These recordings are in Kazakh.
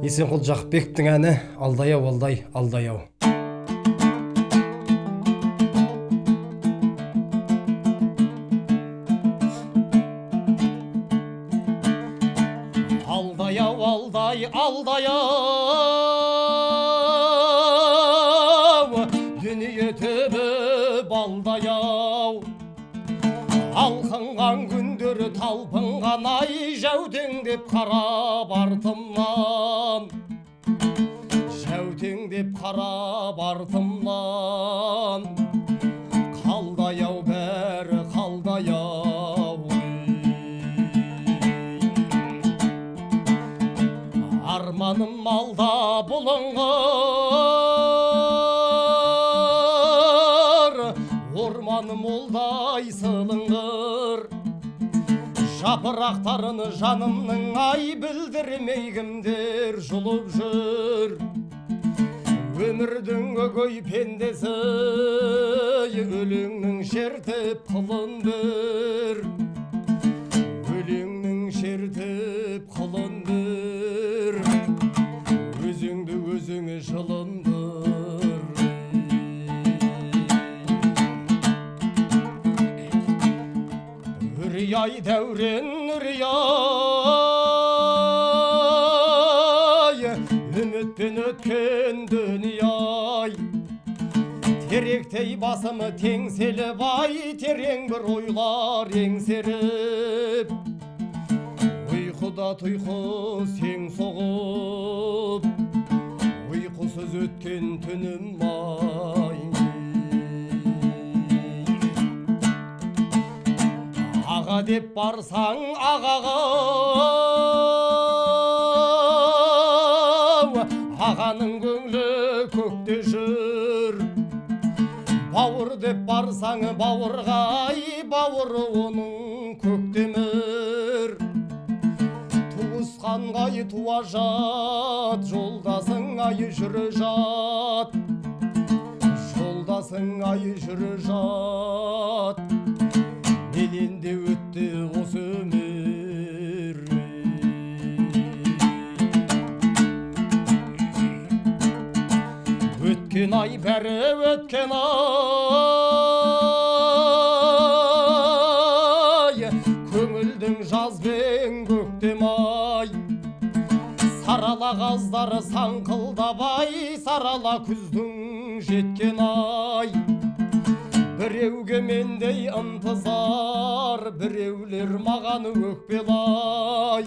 Есенқұл Жақыпбековтің әні «Алдай-ау, алдай, алдай-ау». Алдай-ау, алдай, алдай-ау, дүние түбі балдай-ау. Алқынған күндері талпынған ай, жәутеңдеп қарап артымнан, жәутеңдеп қарап артымнан. Қалдай-ау, бәрі қалдай-ау. Арманым алда бұлыңғыр, орманым олдай сылыңғыр. Жапырақтарыны жанымның ай білдірмей кімдер жұлып жүр. Өмірдің өгей пендесі өлеңнің шертіп қылын бір. Өлеңнің шертіп қылын бір. Өзіңді өзіңе жылындыр. Үрей дәурен үрей, үмітпен өткен дүние-ай. Теректей басымы теңселіп ай, терең бір ойлар еңсеріп. Ұйқыда тұйқы сең соғып, ұйқысыз өткен түнім ай. Аға деп барсаң ағаға, ағаның көңлі көкте жүр. Бауыр деп барсаң бауырға, бауыры оның көктемір. Туысқанға туа жат, жолдасың жүрі жат. Жолдасың жүрі жат. Менен де өтті осы өмір. Өткен ай бәрі өткен ай, көңілдің жазбен көктем ай. Сарала қаздары саңқылдабай, сарала күздің жеткен ай. Біреуге мендей ынтызар, біреулер маған өкпелай.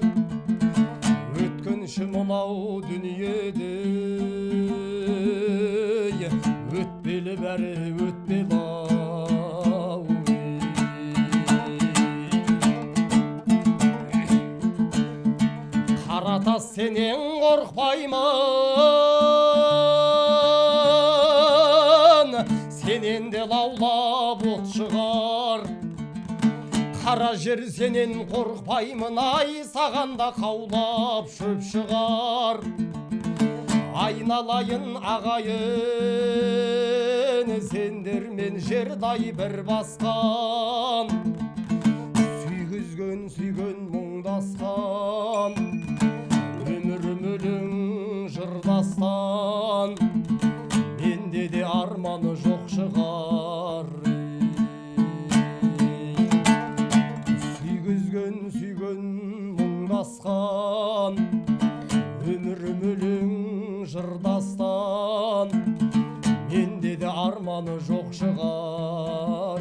Өткінші мынау дүниеде, өтпелі бәрі өтпелау. Қаратас сенен қорқпаймын, сенен де лаулап от шығар. Қара жер сенен қорқпаймын ай, сағанда қаулап шөп шығар. Айналайын ағайын, сендер мен жердай бір басқан. Сүйгізген сүйген мұңдасқан, өмірім өлең жырдастан. Менде де арманы жоқ шығар. Сүйгізген сүйген мұңдасқан, өмірім өлең жырдастан. Менде де арманы жоқ шығар.